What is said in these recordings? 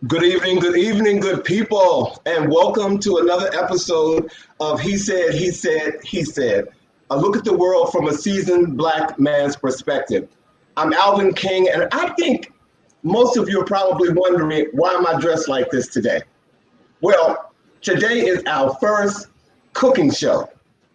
Good evening, good people, and welcome to another episode of He Said, He Said, He Said. A look at the world from a seasoned black man's perspective. I'm Alvin King, and I think most of you are probably wondering, why am I dressed like this today? Well, today is our first cooking show.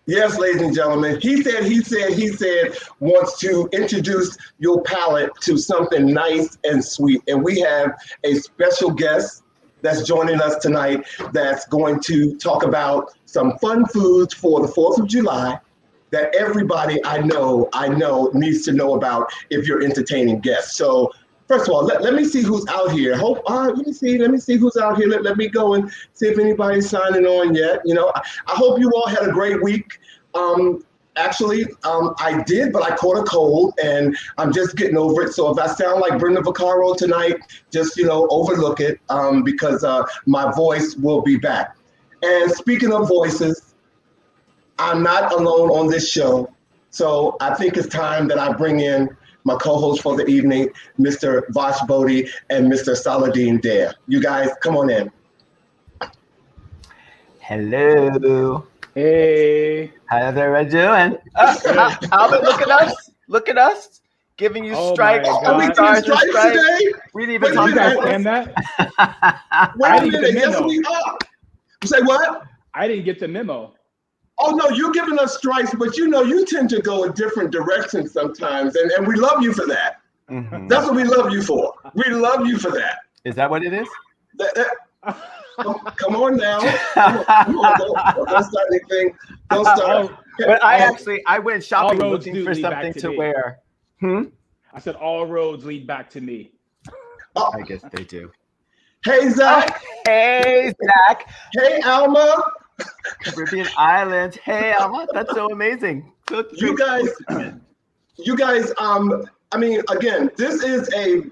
Yes, ladies and gentlemen, he said, wants to introduce your palate to something nice and sweet. And we have a special guest that's joining us tonight that's going to talk about some fun foods for the 4th of July that everybody I know needs to know about if you're entertaining guests. So first of all, let me see who's out here. Let me see who's out here. Let me go and see if anybody's signing on yet. You know, I hope you all had a great week. I did, but I caught a cold and I'm just getting over it. So if I sound like Brenda Vaccaro tonight, just, overlook it because my voice will be back. And speaking of voices, I'm not alone on this show. So I think it's time that I bring in my co-host for the evening, Mr. Vash Bodhi and Mr. Saladin Dare. You guys, come on in. Hello. Hey. How's everyone doing? Albert, look at us. Giving you stripes. Are we doing stripes today? We didn't even talk about that. Wait a minute. Yes, we are. Say what? I didn't get the memo. Oh, no, you're giving us stripes, but you tend to go in different directions sometimes, and we love you for that. Mm-hmm. That's what we love you for. We love you for that. Is that what it is? Come on now. Come on, don't start anything. Don't start. But I went shopping looking for something to wear. I said all roads lead back to me. Oh. I guess they do. Hey, Zach. Hey, Zach. Hey, Alma. Caribbean Islands. Hey, Alma. That's so amazing. You guys, again, this is every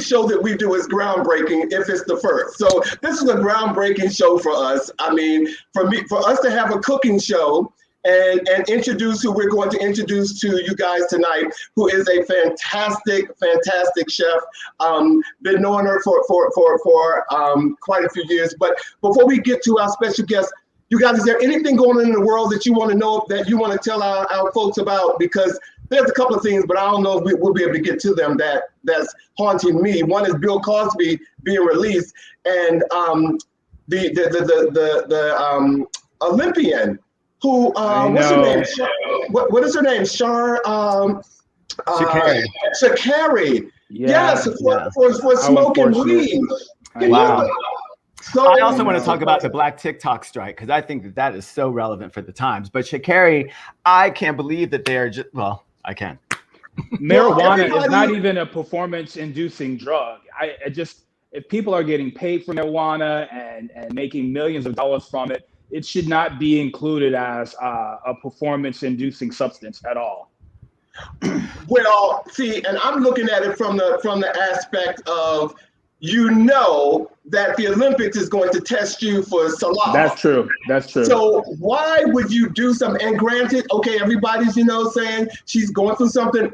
show that we do is groundbreaking if it's the first. So this is a groundbreaking show for us. I mean, for us to have a cooking show and introduce who we're going to introduce to you guys tonight, who is a fantastic chef. Been knowing her for quite a few years. But before we get to our special guest, you guys, is there anything going on in the world that you want to know, that you want to tell our folks about? Because there's a couple of things, but I don't know if we'll be able to get to them that's haunting me. One is Bill Cosby being released, and the Olympian who what's her name? What is her name? Sha'Carri. Yes, for smoking weed. Wow. So, I also want to talk about the Black TikTok strike, because I think that is so relevant for the times. But Sha'Carri, I can't believe that they're just, well, I can. Marijuana is not even a performance-inducing drug. If people are getting paid for marijuana and making millions of dollars from it, it should not be included as a performance-inducing substance at all. Well, see, and I'm looking at it from the aspect of, that the Olympics is going to test you for saliva. That's true. So why would you do something? And granted, okay, everybody's, saying she's going through something.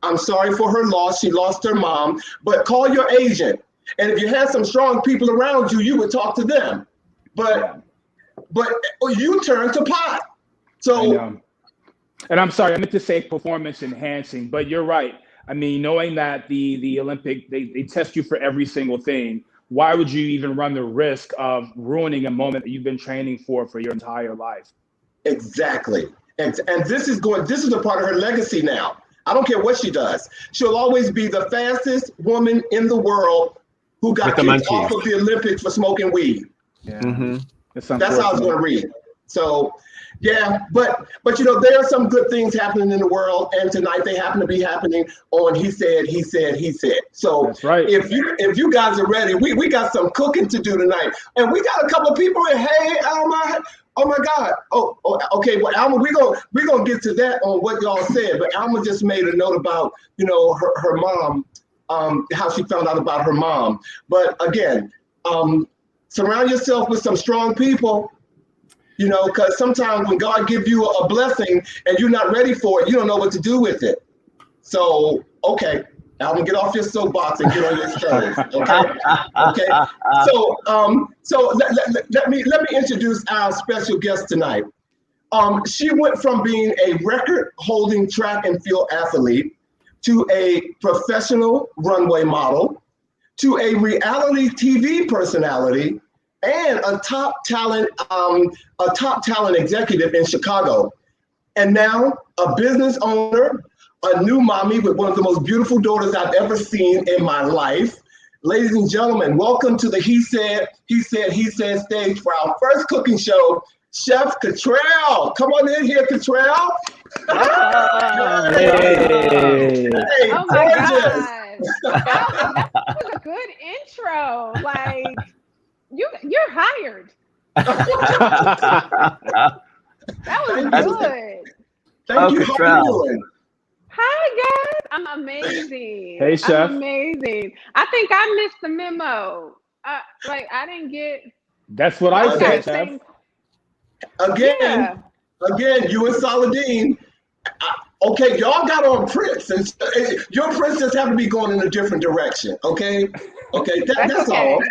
I'm sorry for her loss. She lost her mom. But call your agent. And if you had some strong people around you, you would talk to them. But you turn to pot. So. And I'm sorry, I meant to say performance enhancing, but you're right. I mean, knowing that the Olympic, they test you for every single thing, why would you even run the risk of ruining a moment that you've been training for your entire life? Exactly. And this is a part of her legacy now. I don't care what she does. She'll always be the fastest woman in the world who got kicked off of the Olympics for smoking weed. Yeah. Mm-hmm. That's how I was going to read. So, yeah, but there are some good things happening in the world, and tonight they happen to be happening on He Said. So that's right. If you guys are ready, we got some cooking to do tonight, and we got a couple of people in. Hey, Alma. Oh my God. Oh, okay. Well, Alma, we're gonna get to that on what y'all said, but Alma just made a note about her mom, how she found out about her mom. But again, surround yourself with some strong people. Because sometimes when God gives you a blessing and you're not ready for it, you don't know what to do with it. So, okay. Alvin, get off your soapbox and get on your toes. Okay. Okay. Let me introduce our special guest tonight. She went from being a record-holding track and field athlete to a professional runway model to a reality TV personality and a top talent executive in Chicago. And now a business owner, a new mommy with one of the most beautiful daughters I've ever seen in my life. Ladies and gentlemen, welcome to the He Said stage for our first cooking show, Chef Cottrell. Come on in here, Cottrell. Hey. Hey, Oh my gorgeous. God. That was a good intro. Like you're hired. That was good. Thank you. How are you doing? Hi guys. I'm amazing. Hey, Chef. I'm amazing. I think I missed the memo. I didn't get. That's what I said, Chef. Again, you and Saladin. Okay, y'all got on Prince, and your princess have to be going in a different direction. Okay, that's okay. all.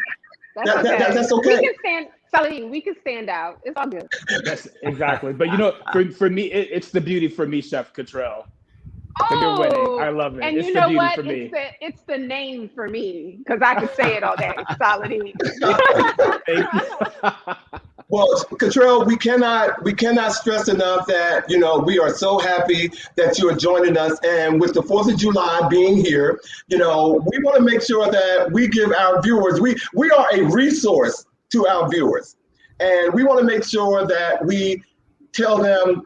That's okay. We can stand, Saladin. We can stand out. It's all good. That's exactly. But for me, it's the beauty for me, Chef Cottrell. So you're winning. I love it. And it's you the know beauty what? for me. It's the name for me because I could say it all day. Saladin. Thank you. Well, Cottrell, we cannot stress enough that we are so happy that you are joining us, and with the 4th of July being here, we want to make sure that we give our viewers we are a resource to our viewers, and we want to make sure that we tell them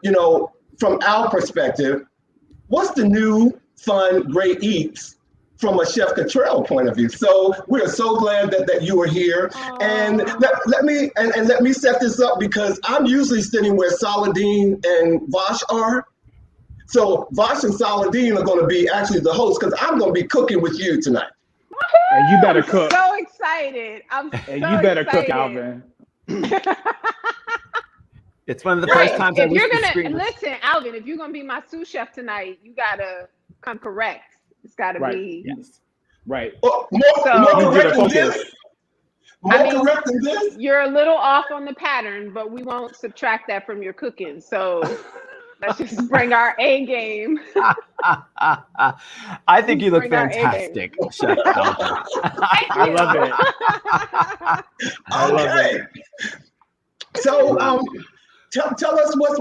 from our perspective what's the new fun great eats from a Chef Cottrell point of view. So we are so glad that you are here. Aww. And let me set this up because I'm usually sitting where Saladin and Vash are. So Vash and Saladin are going to be actually the hosts because I'm going to be cooking with you tonight. And you better cook. So excited. You better cook, Alvin. It's one of the first times if you're gonna listen, Alvin, if you're gonna be my sous chef tonight, you gotta come correct. It's gotta be right. More correct than this. Correct than this. You're a little off on the pattern, but we won't subtract that from your cooking. So let's just bring our A game. I think you look fantastic, Chef Alvin. I love it. I love it. So tell us what's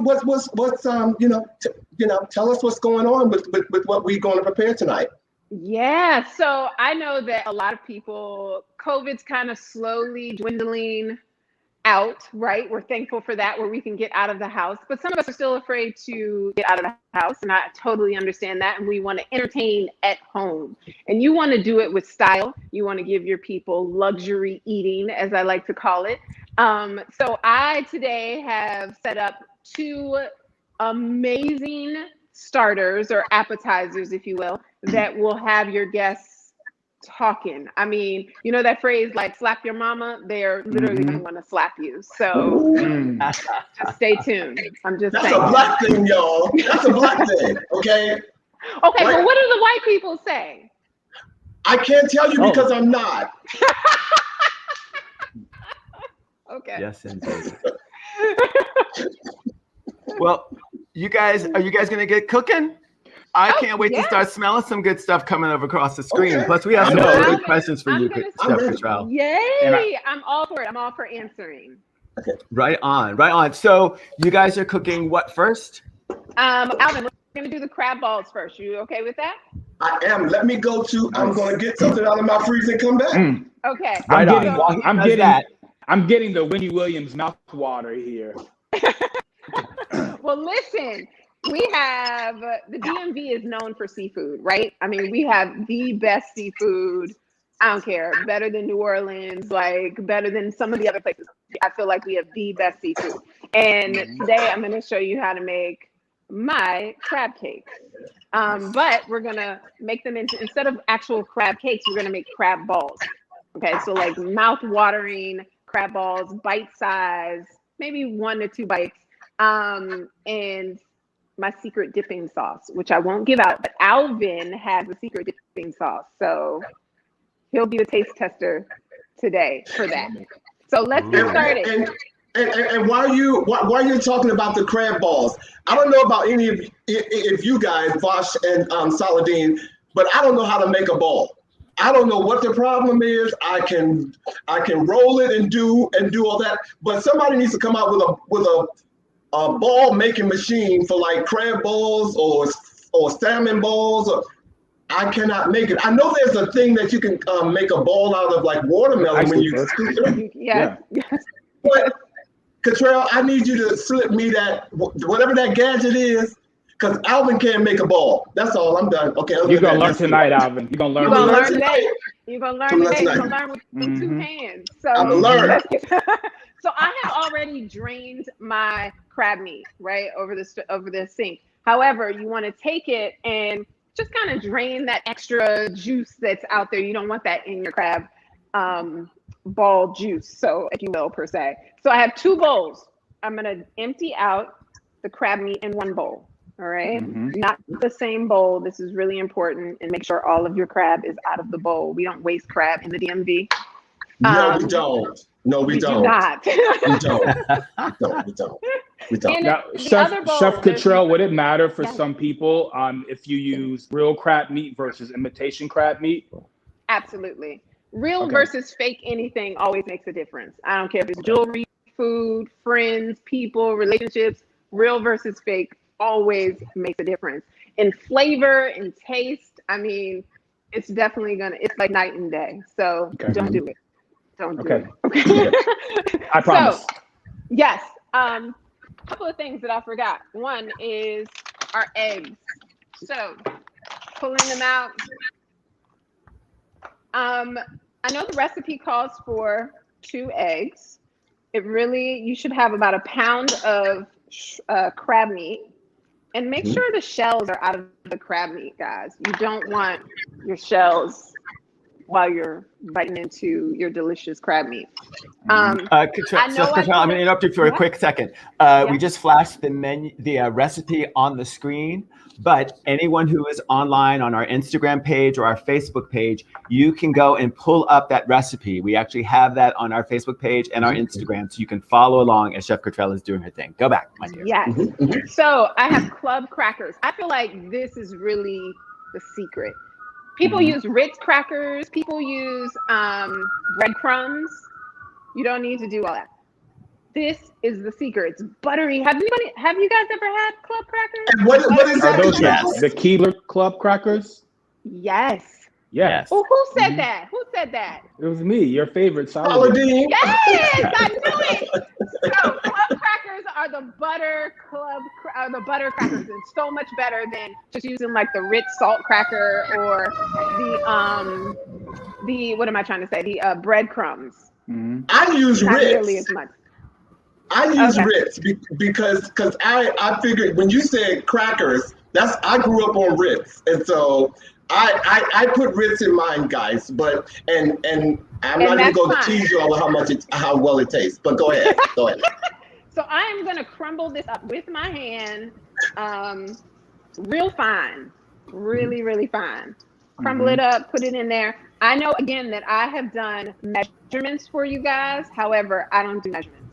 tell us what's going on with what we're going to prepare tonight. Yeah, so I know that a lot of people, COVID's kind of slowly dwindling out, right? We're thankful for that, where we can get out of the house, but some of us are still afraid to get out of the house, and I totally understand that, and we want to entertain at home, and you want to do it with style. You want to give your people luxury eating, as I like to call it. So I today have set up 2 amazing starters or appetizers, if you will, that will have your guests talking. I mean, that phrase like slap your mama, they're literally going to want to slap you. So just stay tuned. I'm just saying. That's a black thing, y'all. That's a black thing, okay? Okay, but what do the white people say? I can't tell you because I'm not. Okay. Yes, indeed. Well, are you guys going to get cooking? I can't wait to start smelling some good stuff coming over across the screen. Okay. Plus, we have some good questions for you, Chef Cottrell. Yay! I'm all for it. I'm all for answering. Okay. Right on. So, you guys are cooking what first? Alvin, we're going to do the crab balls first. You okay with that? I am. Let me go to. I'm going to get something out of my freezer and come back. Okay. I'm getting the Wendy Williams mouth water here. Well, listen, we have the DMV is known for seafood, right? I mean, we have the best seafood. I don't care, better than New Orleans, like better than some of the other places. I feel like we have the best seafood. And today I'm going to show you how to make my crab cakes. But we're going to make them into, instead of actual crab cakes, we're going to make crab balls. Okay, so like mouth-watering crab balls, bite size, maybe 1 to 2 bites. And my secret dipping sauce, which I won't give out, but Alvin has the secret dipping sauce. So he'll be the taste tester today for that. So let's get started. And why are you talking about the crab balls? I don't know about any of you guys, Vosh and Saladin, but I don't know how to make a ball. I don't know what the problem is. I can roll it and do all that, but somebody needs to come out with a ball making machine for like crab balls or salmon balls. I cannot make it. I know there's a thing that you can make a ball out of like watermelon when you scoop it. Yes. But Cottrell, I need you to slip me that whatever that gadget is, because Alvin can't make a ball. That's all. I'm done. Okay. You're gonna learn tonight, Alvin. You're gonna learn today. You're gonna learn today. You're gonna learn with 2 hands. So I'm gonna learn. So I have already drained my crab meat right over the sink. However, you want to take it and just kind of drain that extra juice that's out there. You don't want that in your crab ball juice, so if you will, per se. So I have 2 bowls. I'm gonna empty out the crab meat in 1 bowl. All right, not the same bowl. This is really important, and make sure all of your crab is out of the bowl. We don't waste crab in the DMV. No, we don't. No, we don't. Do not. We don't. We don't. Now, Chef Cottrell, would it matter for some people if you use real crab meat versus imitation crab meat? Absolutely. Real versus fake anything always makes a difference. I don't care if it's jewelry, food, friends, people, relationships. Real versus fake always makes a difference in flavor and taste. I mean, it's definitely it's like night and day. So don't do it. Don't do it. Okay. I promise. So, yes. A couple of things that I forgot. One is our eggs. So pulling them out. I know the recipe calls for 2 eggs. You should have about a pound of crab meat, and make sure the shells are out of the crab meat, guys. You don't want your shells while you're biting into your delicious crab meat. I'm going to interrupt you for a quick second. We just flashed the recipe on the screen, but anyone who is online on our Instagram page or our Facebook page, you can go and pull up that recipe. We actually have that on our Facebook page and our Instagram, so you can follow along as Chef Cottrell is doing her thing. Go back, my dear. Yes. So I have club crackers. I feel like this is really the secret. People use Ritz crackers. People use breadcrumbs. You don't need to do all that. This is the secret. It's buttery. Have you guys ever had club crackers? And what is that? Are those the Keebler club crackers? Yes. Yes. Oh, who said that? Who said that? It was me, your favorite. Saladin. Yes, I knew it. So club crackers are the butter crackers. It's so much better than just using like the Ritz salt cracker or the what am I trying to say? The breadcrumbs. I use Not Ritz. nearly as much. I use Ritz because I figured when you said crackers, I grew up on Ritz, and so I put Ritz in mine, guys. But and I'm not even going to tease you all how well it tastes. But go ahead. So I am going to crumble this up with my hand, real fine, really, really fine. Crumble it up, put it in there. I know, again, that I have done measurements for you guys. However, I don't do measurements.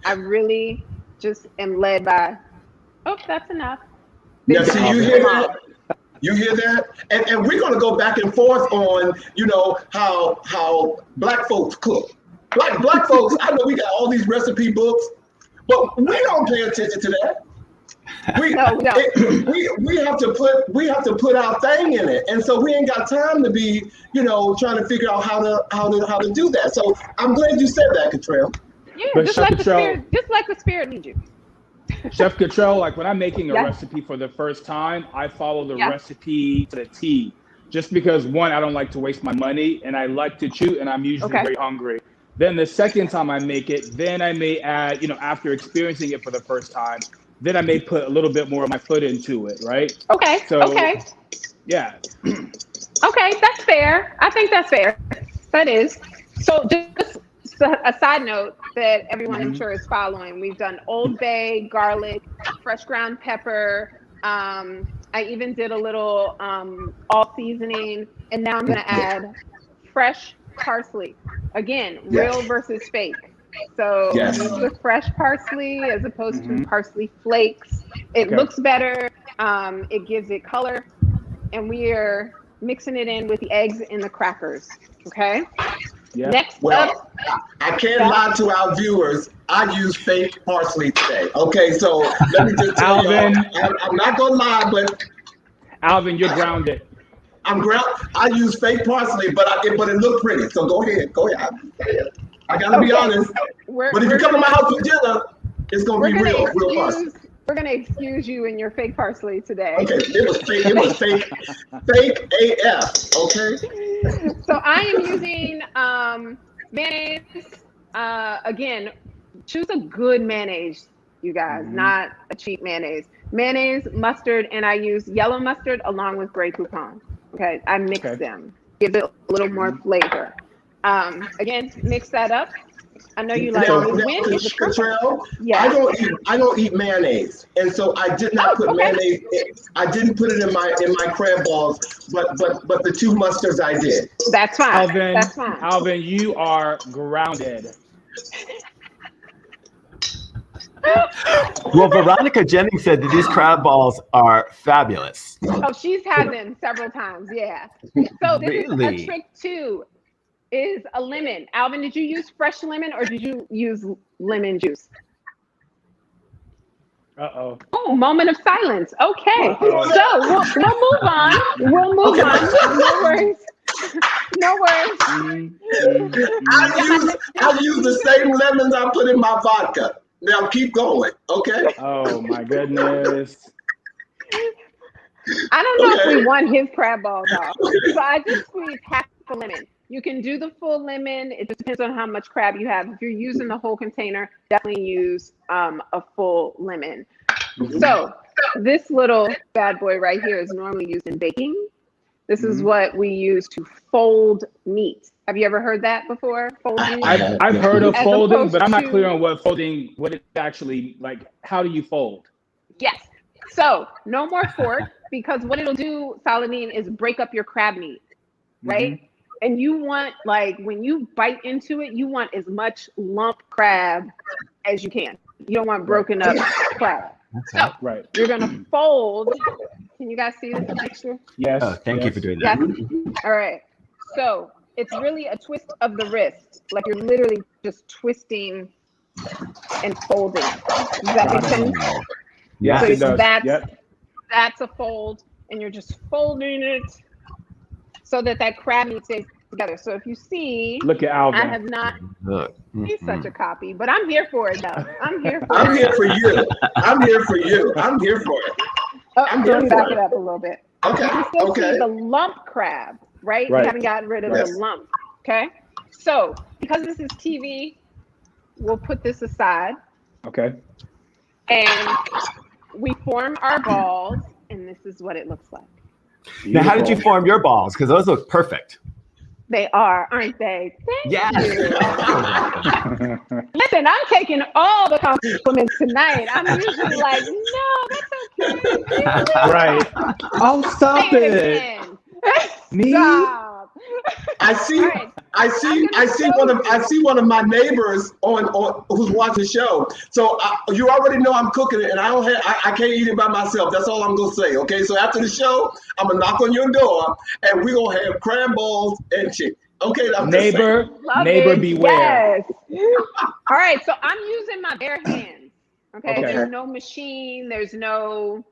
I really just am led by, that's enough. Now, see, you hear that? You hear that? And we're going to go back and forth on, how Black folks cook. Black folks, I know we got all these recipe books, but we don't pay attention to that. We have to put our thing in it, and so we ain't got time to be trying to figure out how to do that. So I'm glad you said that, Cottrell. Yeah, just like the spirit needs you. Chef Cottrell, like when I'm making a recipe for the first time, I follow the recipe to the T. Just because, one, I don't like to waste my money, and I like to chew, and I'm usually very hungry. Then the second time I make it, then I may add, after experiencing it for the first time, then I may put a little bit more of my foot into it, right? Okay. So, yeah. Okay, that's fair. I think that's fair. That is. So just a side note that everyone I'm sure is following. We've done Old Bay, garlic, fresh ground pepper, I even did a little all seasoning, and now I'm going to add fresh parsley. Again, real versus fake. So use the fresh parsley as opposed to parsley flakes. It looks better. It gives it color. And we are mixing it in with the eggs and the crackers. Okay? Yeah. Next up. I can't lie to our viewers. I use fake parsley today. Okay, so let me just tell you, I'm not gonna lie, but Alvin, you're grounded. I use fake parsley, but it looked pretty. So go ahead. I gotta be honest. But if you come to my house for dinner, it's gonna be real parsley. We're gonna excuse you and your fake parsley today. Okay, it was fake AF. Okay. So I am using mayonnaise. Again, choose a good mayonnaise, you guys, not a cheap mayonnaise. Mayonnaise, mustard, and I use yellow mustard along with Grey Poupon. Okay, I mix them, give it a little more flavor. Again, mix that up. I know you like Contrell, I don't eat mayonnaise, and so I did not put mayonnaise. I didn't put it in my crab balls, but the two mustards I did. That's fine. Alvin, that's fine. Alvin, you are grounded. Well, Veronica Jennings said that these crab balls are fabulous. Oh, she's had them several times. Yeah. So this is a trick too. Is a lemon. Alvin, did you use fresh lemon or did you use lemon juice? Uh-oh. Oh, moment of silence. Okay. So we'll move on. We'll move on. No worries. No worries. I use the same lemons I put in my vodka. Now keep going, okay? Oh my goodness. I don't know if we want his crab balls off. So I just squeezed half a lemon. You can do the full lemon. It just depends on how much crab you have. If you're using the whole container, definitely use a full lemon. So this little bad boy right here is normally used in baking. This is what we use to fold meat. Have you ever heard that before? Fold meat? I've heard of folding, but I'm not clear on what it actually, like, how do you fold? Yes. So no more fork, because what it'll do, Saladin, is break up your crab meat, right? And you want, like, when you bite into it, you want as much lump crab as you can. You don't want broken up crab. So you're gonna fold. Can you guys see the texture? Yes. Oh, thank you for doing that. Yes. All right. So it's really a twist of the wrist. Like you're literally just twisting and folding. Does that make sense? Yes, so it does. That's a fold, and you're just folding it so that crab meat stays together. So if you see, look at Alvin. I have not. He's such a copy, but I'm here for it though. I'm here for you. I'm here for you. I'm here for it. I'm here to back it up a little bit. Okay. You can still see the lump crab, right? We haven't gotten rid of the lump. Okay. So because this is TV, we'll put this aside. Okay. And we form our balls, and this is what it looks like. Beautiful. Now, how did you form your balls? Because those look perfect. They are, aren't they? Thank you. Listen, I'm taking all the compliments tonight. I'm usually like, no, that's okay. Right. Oh, stop it. Me? Stop. I see one of my neighbors on who's watching the show. So you already know I'm cooking it, and I can't eat it by myself. That's all I'm gonna say. Okay, so after the show, I'm gonna knock on your door, and we're gonna have crab balls and chicken. Okay, neighbor beware. Yes. All right, so I'm using my bare hands. Okay, there's no machine. There's no,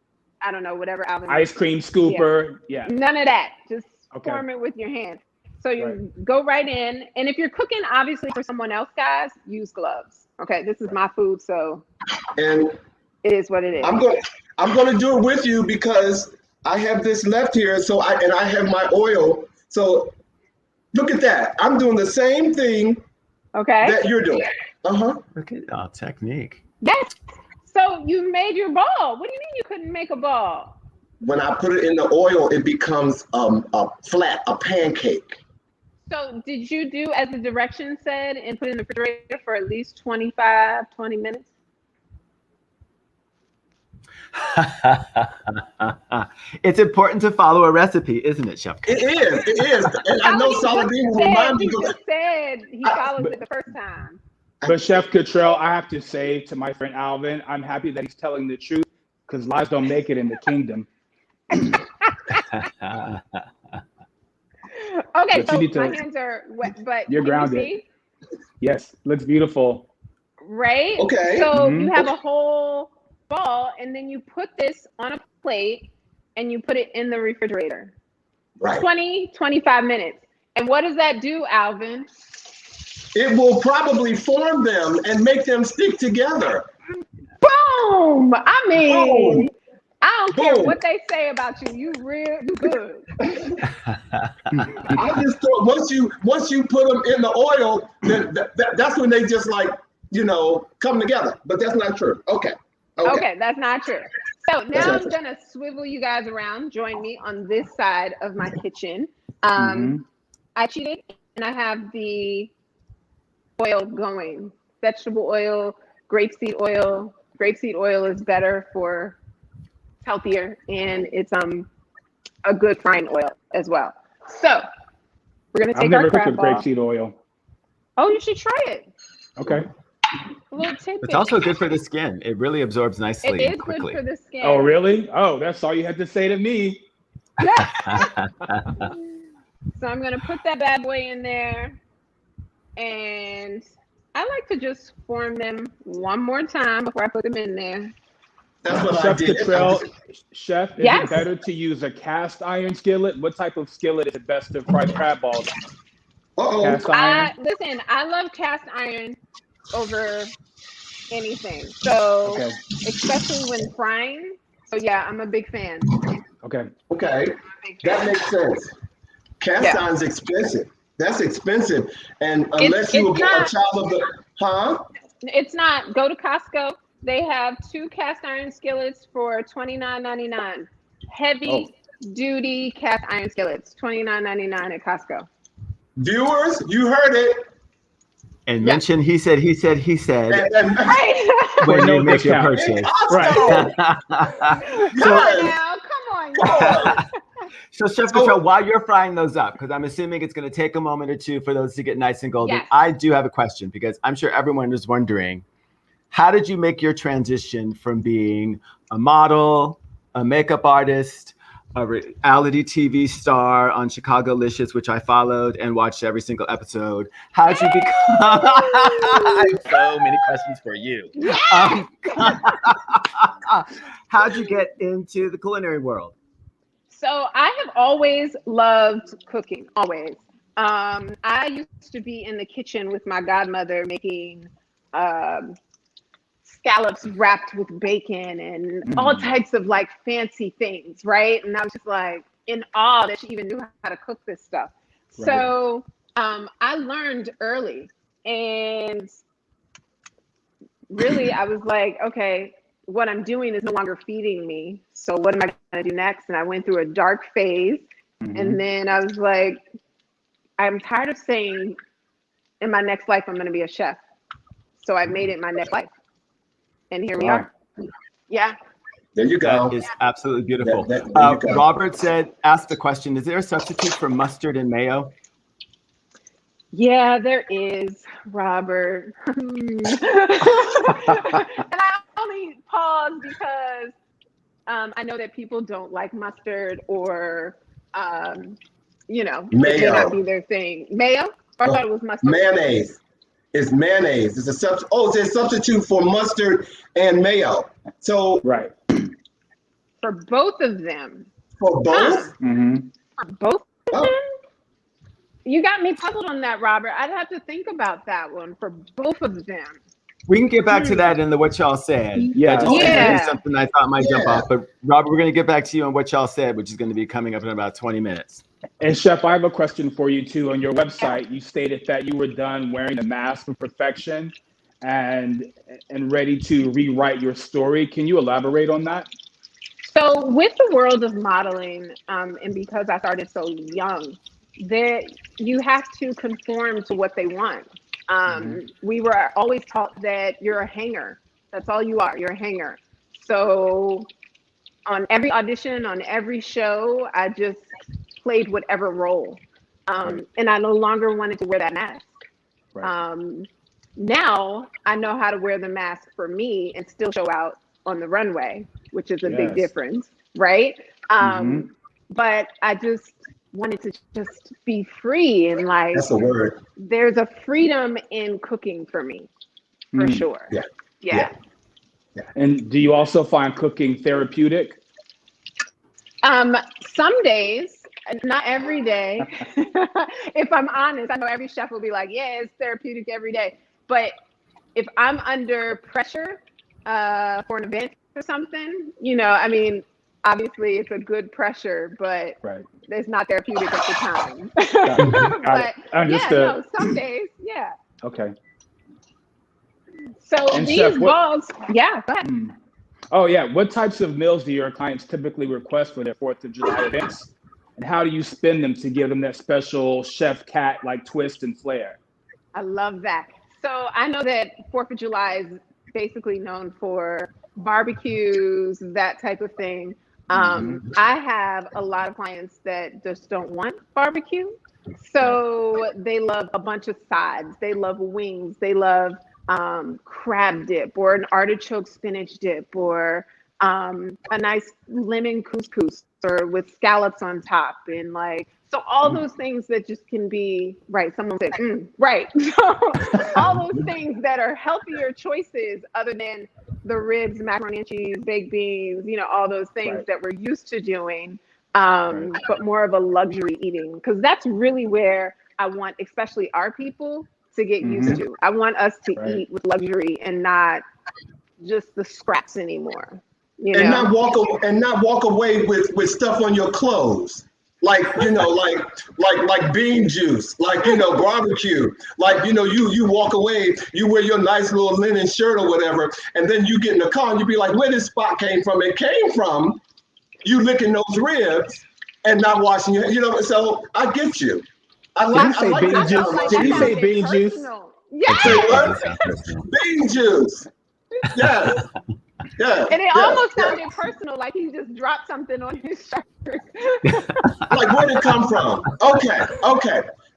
I don't know, whatever. Ice cream scooper. Yeah. None of that. Just form it with your hands. So you go right in, and if you're cooking, obviously for someone else, guys, use gloves. Okay, this is my food, so and it is what it is. I'm gonna do it with you because I have this left here. So I have my oil. So look at that. I'm doing the same thing. That you're doing. Look at our technique. Yes. So you made your ball. What do you mean you couldn't make a ball? When I put it in the oil, it becomes a pancake. So did you do as the directions said and put it in the refrigerator for at least 20 minutes? It's important to follow a recipe, isn't it, Chef? It is. And I know Saladin will remind me. He just said he follows it the first time. But Chef Cottrell, I have to say to my friend Alvin, I'm happy that he's telling the truth because lies don't make it in the kingdom. Okay, so my hands are wet, but you're grounded. You yes, looks beautiful. Right? Okay. So you have a whole ball, and then you put this on a plate, and you put it in the refrigerator. Right. 25 minutes. And what does that do, Alvin? It will probably form them and make them stick together. Boom! I mean, Boom. I don't care what they say about you. You good. I just thought once you put them in the oil, then that's when they just like, come together. But that's not true. Okay, that's not true. So now I'm gonna swivel you guys around. Join me on this side of my kitchen. I cheated, and I have the oil going. Vegetable oil, grapeseed oil. Grapeseed oil is better for healthier, and it's a good frying oil as well. So we're gonna take our crab ball. I've never cooked with grapeseed oil. Oh, you should try it. Okay. A little tidbit. It's also good for the skin. It really absorbs nicely and quickly. It is good for the skin. Oh, really? Oh, that's all you had to say to me. So I'm gonna put that bad boy in there, and I like to just form them one more time before I put them in there. That's what Chef I did. Cottrell, Chef, is it better to use a cast iron skillet? What type of skillet is it best to fry crab balls? Cast iron? Listen, I love cast iron over anything. So, especially when frying. So yeah, I'm a big fan. Okay. That makes sense. Cast iron's expensive. That's expensive. And unless you were a child of the, It's not. Go to Costco. They have 2 cast iron skillets for $29.99. Heavy duty cast iron skillets, $29.99 at Costco. Viewers, you heard it. And mention he said. And when you make your purchase. Right. Come on. So Chef Cottrell, while you're frying those up, because I'm assuming it's going to take a moment or two for those to get nice and golden, I do have a question because I'm sure everyone is wondering, how did you make your transition from being a model, a makeup artist, a reality TV star on Chicago-licious, which I followed and watched every single episode? How'd you become? I have so many questions for you. How'd you get into the culinary world? So I have always loved cooking, always. I used to be in the kitchen with my godmother making scallops wrapped with bacon and all types of like fancy things, right? And I was just like in awe that she even knew how to cook this stuff. Right. So I learned early, and really I was like, okay, what I'm doing is no longer feeding me. So what am I going to do next? And I went through a dark phase. And then I was like, I'm tired of saying in my next life, I'm going to be a chef. So I made it my next life. And here we are. Yeah. There you go. That is absolutely beautiful. Robert asked the question, is there a substitute for mustard and mayo? Yeah, there is, Robert. And I only pause because I know that people don't like mustard or, it may not be their thing. Mayo? I thought it was mustard. Mayonnaise. It's mayonnaise. It's a substitute for mustard and mayo. So for both of them. For both? For both of them? You got me puzzled on that, Robert. I'd have to think about that one for both of them. We can get back to that in the what y'all said. Just something I thought might jump off. But Robert, we're going to get back to you on what y'all said, which is going to be coming up in about 20 minutes. And Chef, I have a question for you too. On your website, you stated that you were done wearing the mask of perfection and ready to rewrite your story. Can you elaborate on that? So with the world of modeling, and because I started so young, you have to conform to what they want. We were always taught that you're a hanger. That's all you are. You're a hanger. So on every audition, on every show, I just played whatever role. And I no longer wanted to wear that mask. Right. Now I know how to wear the mask for me and still show out on the runway, which is a big difference, right? But I just wanted to just be free, and like, that's the word. There's a freedom in cooking for me, for sure. Yeah. And do you also find cooking therapeutic? Some days. Not every day. If I'm honest, I know every chef will be like, yeah, it's therapeutic every day. But if I'm under pressure for an event or something, you know, I mean, obviously it's a good pressure, but it's not therapeutic at the time. But yeah, no, some days, yeah. Okay. So and these chef, balls, yeah, go ahead. Oh yeah, what types of meals do your clients typically request for their 4th of July events? And how do you spin them to give them that special Chef Cat like twist and flair? I love that. So I know that 4th of July is basically known for barbecues, that type of thing. I have a lot of clients that just don't want barbecue. So they love a bunch of sides. They love wings. They love crab dip or an artichoke spinach dip or a nice lemon couscous or with scallops on top, and like, so all those things that just can be right. Someone said, right. So all those things that are healthier choices other than the ribs, macaroni and cheese, baked beans, you know, all those things that we're used to doing, but more of a luxury eating, because that's really where I want, especially our people, to get used to. I want us to eat with luxury and not just the scraps anymore. You and know? not walk away with stuff on your clothes, like, you know, like bean juice, like, you know, barbecue, like, you know, you walk away, you wear your nice little linen shirt or whatever, and then you get in the car and you be like, where this spot came from? It came from you licking those ribs and not washing your, you know. So I get you. Did he say bean juice? Yes. Say what? Bean juice. Yes. Yeah, and it almost sounded personal, like he just dropped something on his shirt. Like, where did it come from? Okay.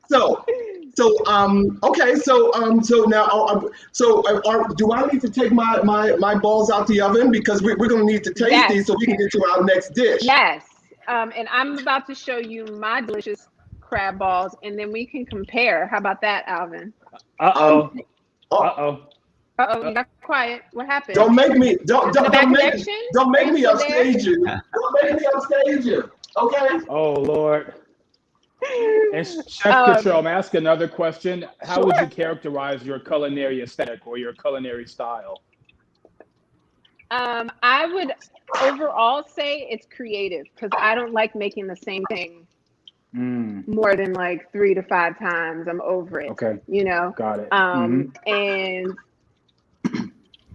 So now, do I need to take my balls out the oven, because we're going to need to taste these so we can get to our next dish? Yes, and I'm about to show you my delicious crab balls, and then we can compare. How about that, Alvin? You got quiet. What happened? Don't make me upstage you. Don't make me upstage you. Okay. Oh Lord. And Chef Cottrell, I'm asking another question. How would you characterize your culinary aesthetic or your culinary style? I would overall say it's creative, because I don't like making the same thing more than like 3 to 5 times. I'm over it. Okay. You know? Got it. And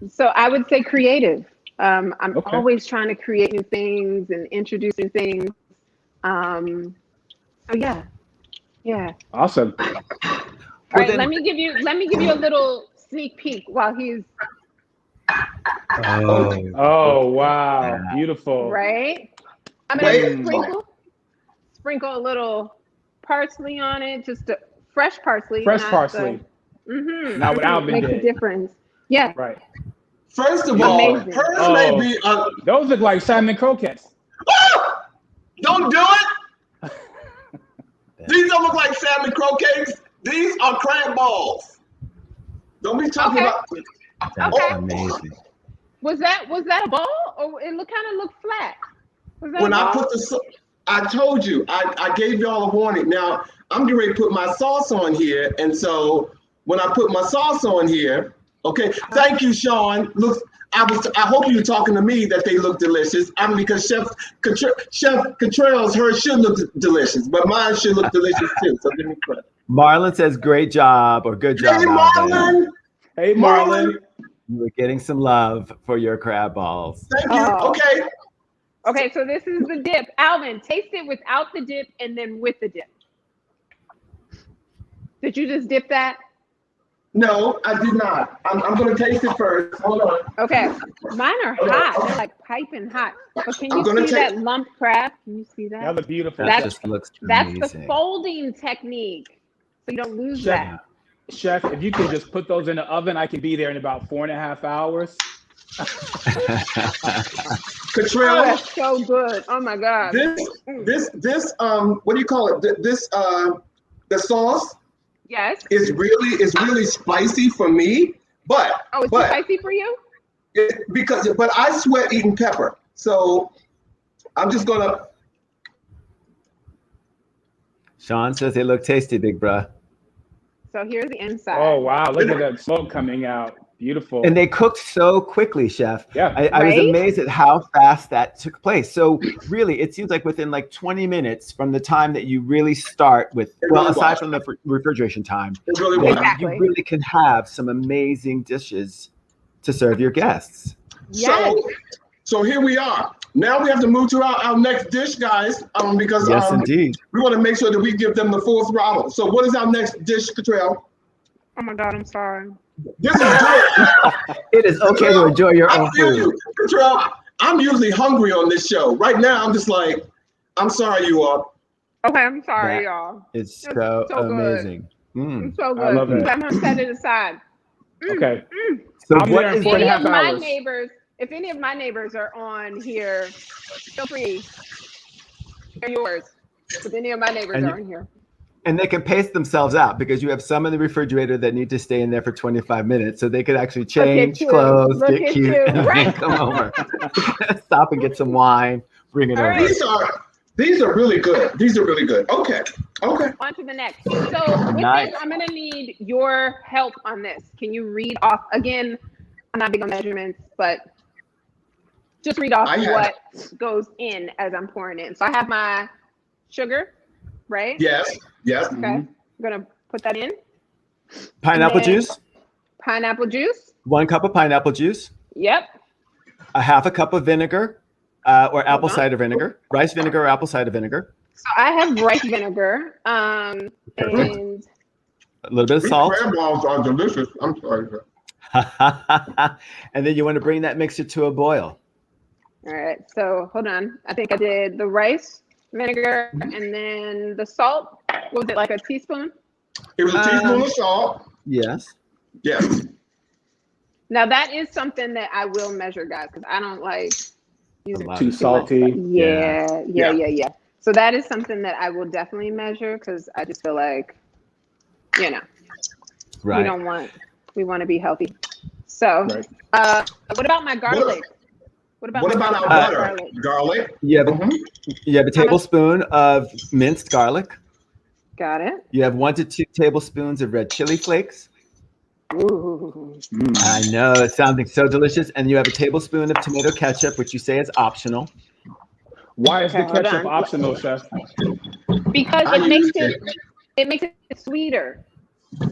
so I would say creative. I'm always trying to create new things and introduce new things. So yeah. Awesome. All right, let me give you a little sneak peek while he's. Oh wow, beautiful. Right. I'm gonna sprinkle a little parsley on it, just fresh parsley. Fresh parsley. Not what Alvin did. Makes a difference. Yeah. Right. First of all, hers may be. Those look like salmon croquettes. Don't do it. These don't look like salmon croquettes. These are crab balls. Don't be talking about. That's amazing. Was that a ball, or it kind of looked flat? When I put I told you, I gave y'all a warning. Now I'm getting ready to put my sauce on here, and so when I put my sauce on here, okay. Thank you, Sean. I hope you're talking to me that they look delicious. I mean, because Chef Cottrell's hers should look delicious, but mine should look delicious too. So give me credit. Marlon says, "Great job" or "Good job." Hey, Marlon. Hey, Marlon. You were getting some love for your crab balls. Thank you. Okay, so this is the dip. Alvin, taste it without the dip and then with the dip. Did you just dip that? No, I did not. I'm going to taste it first. Hold on. Okay, mine are hot. They're like piping hot. But can you see that lump crab? Can you see that? That looks beautiful. That just looks amazing. That's the folding technique, so you don't lose that. Chef, if you can just put those in the oven, I can be there in about 4.5 hours. Cottrell, oh, that's so good. Oh my God. This what do you call it? The sauce. Yes. Is really spicy for me, but it's spicy for you? But I sweat eating pepper, so I'm just gonna. Sean says they look tasty, big bruh. So here's the inside. Oh wow! Look at that smoke coming out. Beautiful. And they cooked so quickly, Chef. Yeah. I was amazed at how fast that took place. So really, it seems like within like 20 minutes from the time that you really start with, aside from the refrigeration time, you really can have some amazing dishes to serve your guests. Yes. So here we are. Now we have to move to our next dish, guys, because yes, indeed. We want to make sure that we give them the full throttle. So what is our next dish, Cottrell? Oh my God, I'm sorry. This is good. It is okay to enjoy your own food. Cottrell, I'm usually hungry on this show. Right now, I'm just like, I'm sorry, you all. Okay, I'm sorry, y'all. It's so amazing. It's so good. I love it. I'm gonna set it aside. Okay. So what is if any of my neighbors are on here, feel free. They're yours. If any of my neighbors are on here. And they can pace themselves out because you have some in the refrigerator that need to stay in there for 25 minutes. So they could actually change clothes, get cute, and then come over. Stop and get some wine, bring it over. These are really good. These are really good. Okay. On to the next. So with this, I'm going to need your help on this. Can you read off, again, I'm not big on measurements, but just read off what goes in as I'm pouring in. So I have my sugar, right? Yes. Okay. I'm going to put that in. Pineapple juice. 1 cup of pineapple juice. Yep. A half a cup of vinegar or apple cider vinegar. Rice vinegar or apple cider vinegar. So I have rice vinegar and a little bit of salt. Crab balls are delicious. I'm sorry. And then you want to bring that mixture to a boil. All right. So hold on. I think I did the rice vinegar and then the salt. What was it, like a teaspoon? It was a teaspoon of salt. Yes. Yes. Now that is something that I will measure, guys, because I don't like using too salty. Yeah. So that is something that I will definitely measure because I just feel like, right. we want to be healthy. So, what about my garlic? What about our butter? Garlic. You have a tablespoon of minced garlic. Got it. You have 1 to 2 tablespoons of red chili flakes. Ooh. I know, it's sounding so delicious. And you have a tablespoon of tomato ketchup, which you say is optional. Why is the ketchup optional, Chef? Because it makes it sweeter.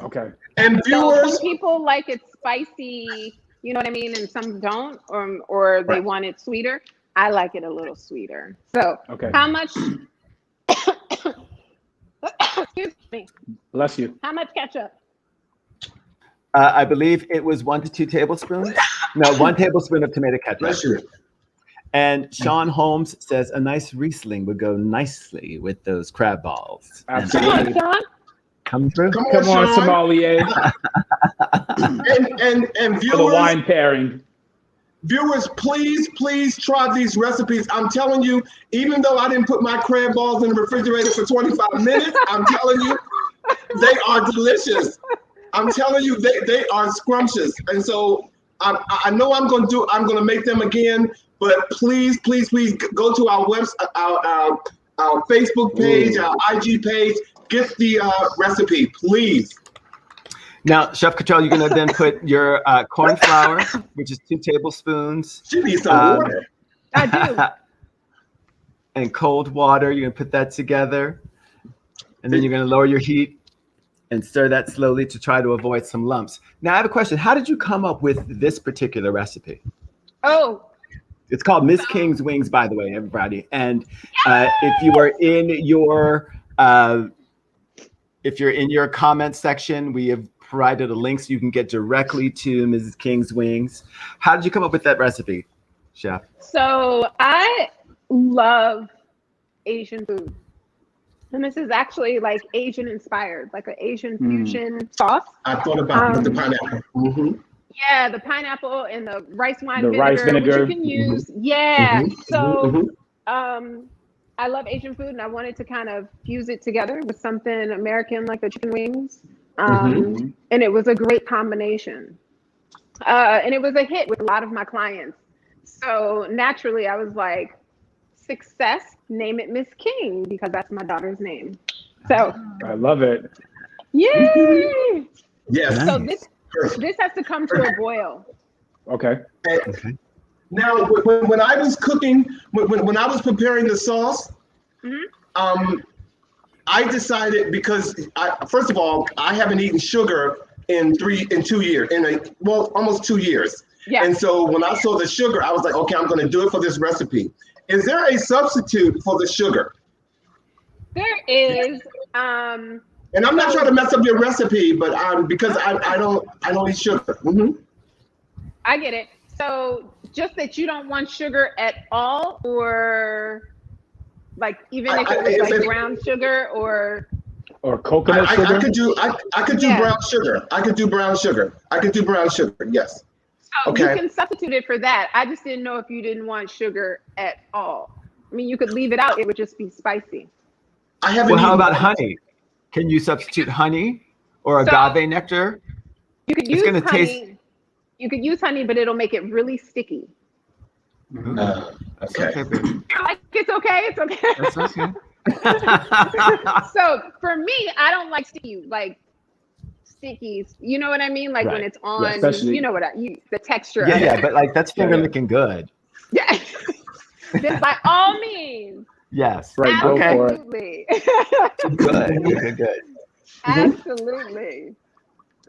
Okay. And viewers, some people like it spicy, you know what I mean, and some don't, or they want it sweeter. I like it a little sweeter. So, how much? Excuse me. Bless you. How much ketchup? I believe it was 1 to 2 tablespoons. No, 1 tablespoon of tomato ketchup. Bless you. And Sean Holmes says a nice Riesling would go nicely with those crab balls. Absolutely. Come on, Sean. Come through. Come on, sommelier. and viewers, for the wine pairing. Viewers, please try these recipes. I'm telling you, even though I didn't put my crab balls in the refrigerator for 25 minutes, I'm telling you, they are delicious. I'm telling you, they are scrumptious. And so I know I'm going to make them again, but please go to our website, our Facebook page, our IG page, get the recipe, please. Now, Chef Cottrell, you're going to then put your corn flour, which is 2 tablespoons. She needs some water. I do. And cold water. You're going to put that together. And then you're going to lower your heat and stir that slowly to try to avoid some lumps. Now, I have a question. How did you come up with this particular recipe? Oh. It's called Miss King's Wings, by the way, everybody. And if you are in your... if you're in your comment section, we have provided a link so you can get directly to Mrs. King's wings. How did you come up with that recipe, Chef? So I love Asian food. And this is actually like Asian inspired, like an Asian fusion sauce. I thought about the pineapple. Mm-hmm. Yeah, the pineapple and the rice wine The vinegar, rice vinegar. which you can use. Yeah. So I love Asian food, and I wanted to kind of fuse it together with something American, like the chicken wings. And it was a great combination. And it was a hit with a lot of my clients. So naturally, I was like, success, name it Miss King, because that's my daughter's name. So I love it. yay! Yes. So this has to come to a boil. Okay. Now, when I was cooking, when I was preparing the sauce, I decided, because first of all, I haven't eaten sugar in 2 years, almost 2 years. Yeah. And so when I saw the sugar, I was like, okay, I'm going to do it for this recipe. Is there a substitute for the sugar? There is. And I'm not trying to mess up your recipe, but because I don't eat sugar. Mm-hmm. I get it. So just that you don't want sugar at all, or like even if it was like brown sugar or coconut sugar. I could do brown sugar. I could do brown sugar. Yes. So you can substitute it for that. I just didn't know if you didn't want sugar at all. I mean, you could leave it out. It would just be spicy. How about honey? Can you substitute honey or agave nectar? You could use honey. You could use honey, but it'll make it really sticky. Okay. It's okay. It's okay. That's okay. So for me, I don't like stickies. You know what I mean? Like when it's on, you know what the texture. Yeah, but like that's finger licking good. Yeah. Just by all means. Yes. Right. Absolutely. Good. Absolutely.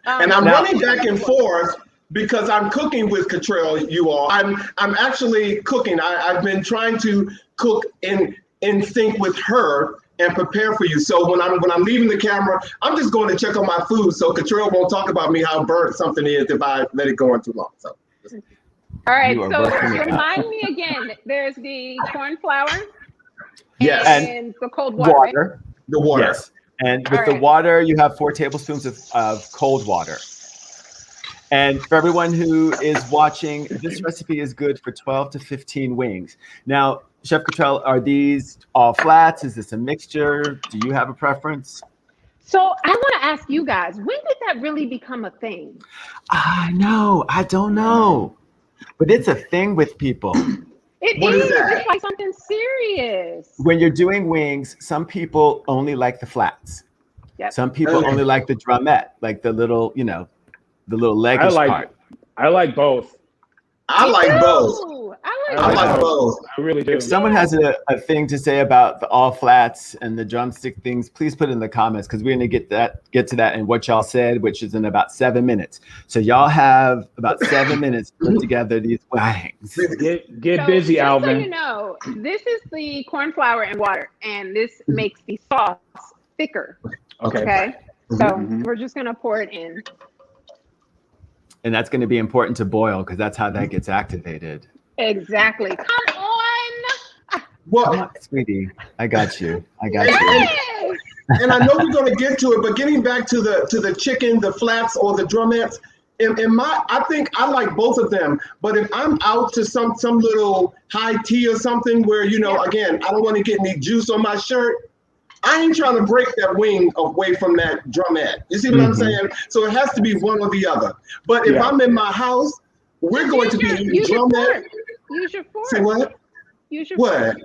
And I'm running back and forth because I'm cooking with Cottrell, you all. I'm actually cooking. I've been trying to cook in sync with her and prepare for you. So when I'm leaving the camera, I'm just going to check on my food so Cottrell won't talk about me how burnt something is if I let it go on too long. So. All right. So remind me again. There's the corn flour. Yes. And the cold water. The water. Yes. And with the water, you have 4 tablespoons of cold water. And for everyone who is watching, this recipe is good for 12 to 15 wings. Now, Chef Cottrell, are these all flats? Is this a mixture? Do you have a preference? So I want to ask you guys, when did that really become a thing? I don't know. But it's a thing with people. What is that? It's like something serious. When you're doing wings, some people only like the flats. Yep. Some people only like the drumette, like the little, the little leggish part. I like both. I like both. I like both. I really do. If someone has a thing to say about the all flats and the drumstick things, please put it in the comments because we're going to get to that and what y'all said, which is in about 7 minutes. So y'all have about 7 minutes to put together these wings. Get busy, Alvin. So you know, this is the corn flour and water, and this makes the sauce thicker. Okay. So we're just going to pour it in. And that's going to be important to boil because that's how that gets activated. Exactly. Come on. Well, come on, sweetie. I got you. Yes. And I know we're going to get to it, but getting back to the chicken, the flats or the drumettes, I think I like both of them. But if I'm out to some little high tea or something where, again, I don't want to get any juice on my shirt, I ain't trying to break that wing away from that drumette. You see what I'm saying? So it has to be one or the other. But if I'm in my house, we're going to be eating drumette. Use your fork. Say what? Use your fork.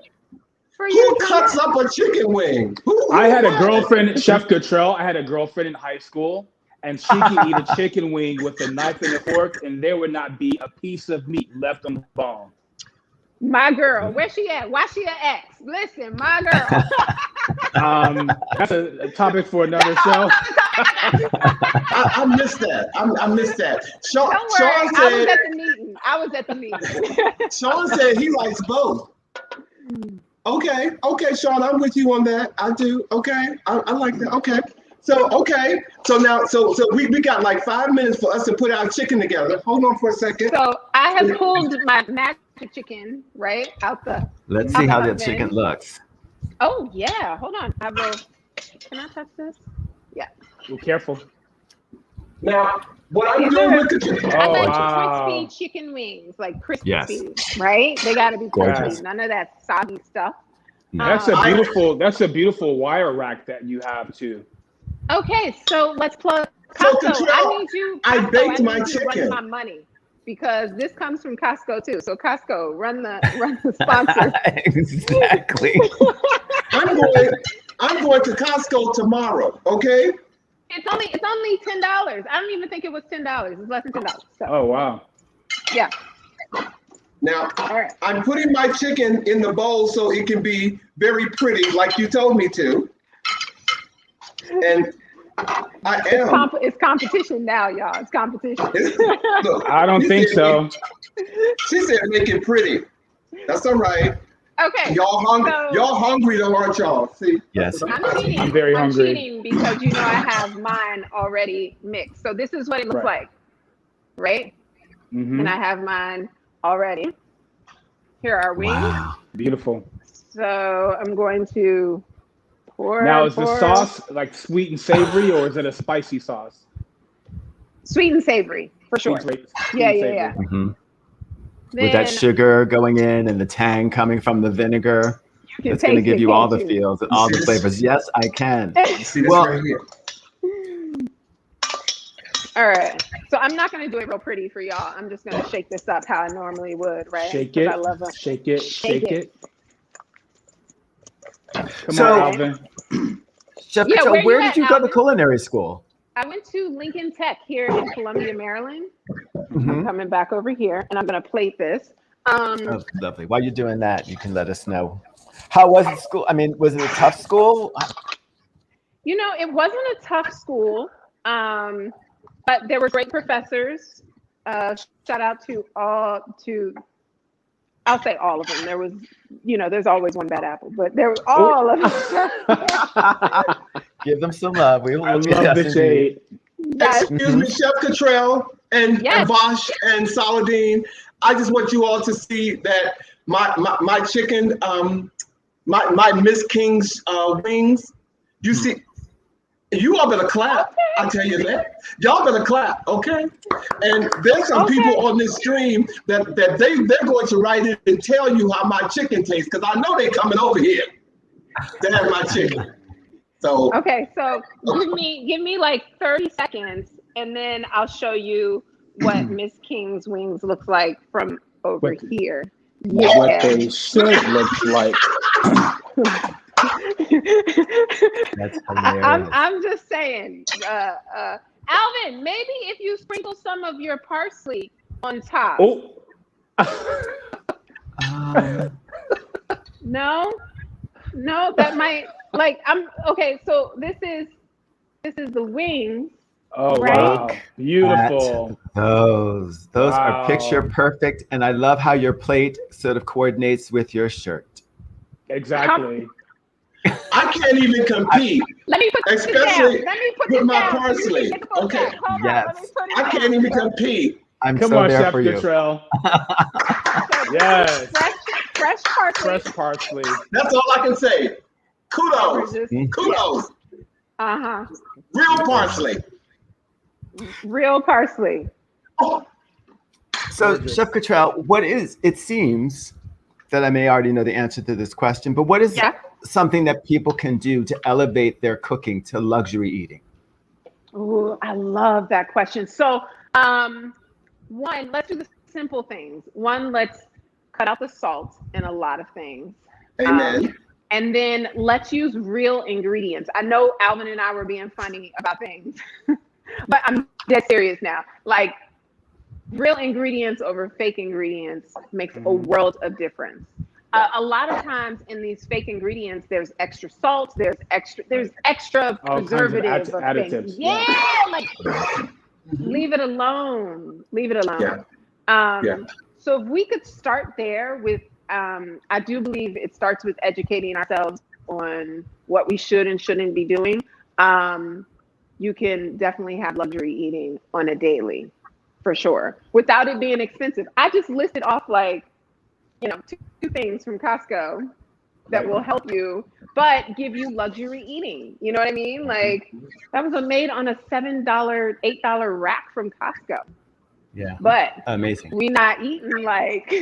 Who cuts up a chicken wing? I had a girlfriend, Chef Cottrell. I had a girlfriend in high school, and she could eat a chicken wing with a knife and a fork, and there would not be a piece of meat left on the bone. My girl, where she at? Why she an ex? Listen, my girl. That's a topic for another show. I missed that. I missed that. Don't worry, Sean I was at the meeting. Sean said he likes both. Okay, Sean, I'm with you on that. I do. Okay, I like that. Okay. So okay. So now, so we got like 5 minutes for us to put our chicken together. Hold on for a second. So I have pulled my magic chicken right out the. Let's see how the chicken looks. Oh yeah, hold on. I will. Can I touch this? Yeah. Be careful. Now, what I'm doing with the chicken. I like crispy chicken wings, like crispy, right? They got to be crispy. None of that soggy stuff. That's a beautiful wire rack that you have too. Okay, so let's plug Costco. So, I baked my need chicken. to run my money because this comes from Costco too. So Costco, run the sponsor. Exactly. I'm going to Costco tomorrow. Okay. It's only $10. I don't even think it was $10. It's less than $10. So. Oh wow. Yeah. Now, I'm putting my chicken in the bowl so it can be very pretty, like you told me to. And I am. It's competition now, y'all. It's competition. Look, I don't think so. She said make it pretty. That's all right. Okay. Y'all hungry? Y'all hungry though, aren't y'all? See? Yes. I'm very hungry. I'm cheating because I have mine already mixed. So this is what it looks like, right? Mm-hmm. And I have mine already. Here are wings. Wow. Beautiful. So I'm going to pour. Now, is the sauce like sweet and savory, or is it a spicy sauce? Sweet and savory, for sure. Yeah. Mm-hmm. With that sugar going in and the tang coming from the vinegar, it's going to give you all the feels and all the flavors. Yes, I can. See this right here. All right. So I'm not going to do it real pretty for y'all. I'm just going to shake this up how I normally would, right? Shake it. I love it. Shake it. Come on, Alvin. Chef Patel, where did you go to culinary school? I went to Lincoln Tech here in Columbia, Maryland. Mm-hmm. I'm coming back over here, and I'm going to plate this. Oh, lovely. While you're doing that, you can let us know. How was the school? I mean, was it a tough school? It wasn't a tough school, but there were great professors. Shout out I'll say all of them. There was, there's always one bad apple, but there were all of them. Give them some love. We love the shade. Excuse me, Chef Cottrell and Vosh and Saladin. I just want you all to see that my chicken, my Miss King's wings. You see, you all better clap. Okay. I'll tell you that. Y'all better clap, okay? And there's some people on this stream that they're going to write in and tell you how my chicken tastes, because I know they're coming over here to have my chicken. So give me like 30 seconds, and then I'll show you what Miss King's wings looks like from over here. What they should look like. That's hilarious. I'm just saying, Alvin, maybe if you sprinkle some of your parsley on top. Oh. No, that might so this is the wings. Oh, right? Wow. Beautiful. Those are picture perfect. And I love how your plate sort of coordinates with your shirt. Exactly. I can't even compete. Let me put this especially down. Let me put with this my down. parsley. Okay. Yes. I can't even compete. Come on, Chef Cottrell. Yes. Fresh parsley. Fresh parsley. That's all I can say. Kudos. Kudos. Uh-huh. Real parsley. Real parsley. Oh. So, Chef Cottrell, it seems that I may already know the answer to this question, but what is something that people can do to elevate their cooking to luxury eating? Ooh, I love that question. So, one, let's do the simple things. One, let's cut out the salt in a lot of things. Amen. And then let's use real ingredients. I know Alvin and I were being funny about things, but I'm dead serious now. Like, real ingredients over fake ingredients makes a world of difference. A lot of times in these fake ingredients, there's extra salt, there's extra preservative additives. Yeah, like leave it alone. Yeah. So if we could start there with, I do believe it starts with educating ourselves on what we should and shouldn't be doing. you can definitely have luxury eating on a daily, for sure, without it being expensive. I just listed off like, two things from Costco that will help you, but give you luxury eating. You know what I mean? Like that was made on a $7, $8 rack from Costco. Yeah. But amazing. We not eating like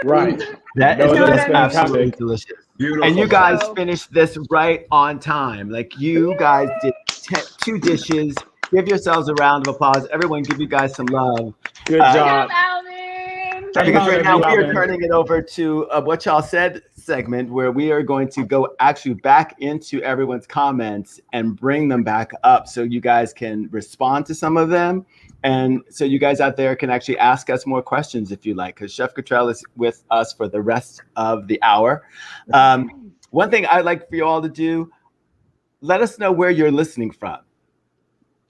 right. That is absolutely delicious. Beautiful. And you guys finished this right on time. Like you guys did 2 dishes. Give yourselves a round of applause. Everyone, give you guys some love. Good job, Alvin. Because right now we are turning it over to What Y'all Said segment, where we are going to go actually back into everyone's comments and bring them back up so you guys can respond to some of them. And so you guys out there can actually ask us more questions if you like, because Chef Cottrell is with us for the rest of the hour. One thing I'd like for you all to do, let us know where you're listening from.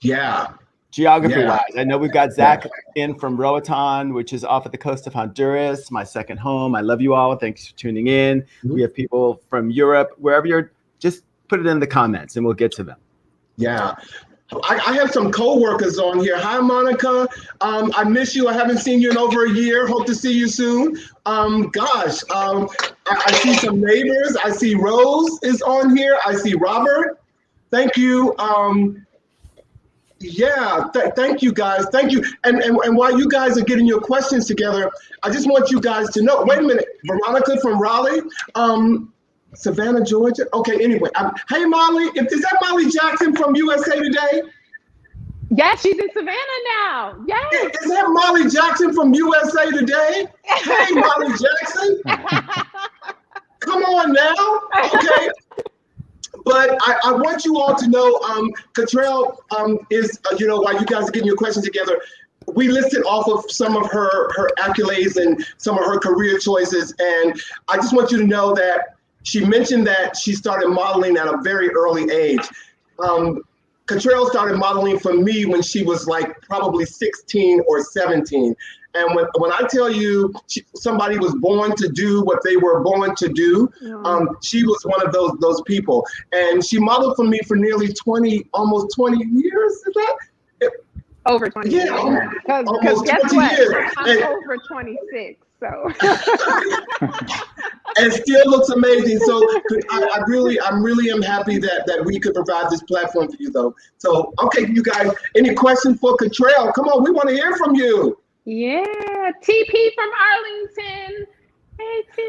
Yeah. Geography-wise, I know we've got Zach in from Roatan, which is off of the coast of Honduras, my second home. I love you all. Thanks for tuning in. We have people from Europe, wherever you're, just put it in the comments and we'll get to them. Yeah. I have some co-workers on here. Hi, Monica. I miss you. I haven't seen you in over a year. Hope to see you soon. I see some neighbors. I see Rose is on here. I see Robert. Thank you. Thank you, guys. Thank you. And while you guys are getting your questions together, I just want you guys to know, wait a minute, Veronica from Raleigh, Savannah, Georgia. Okay, anyway, hey, Molly, is that Molly Jackson from USA Today? Yes, she's in Savannah now. Yes. Is that Molly Jackson from USA Today? Hey, Molly Jackson. Come on now. Okay. But I want you all to know, Cottrell is, while you guys are getting your questions together, we listed off of some of her accolades and some of her career choices. And I just want you to know that she mentioned that she started modeling at a very early age. Cottrell started modeling for me when she was like probably 16 or 17. And when I tell you somebody was born to do what they were born to do, she was one of those people. And she modeled for me for nearly almost 20 years. Is that? Over 20 years. Yeah, because guess 20 what? Years. I'm over 26, so. And still looks amazing. So I'm really am happy that we could provide this platform for you, though. So, okay, you guys, any questions for Cottrell? Come on, we want to hear from you. Yeah, TP from Arlington. Hey, T.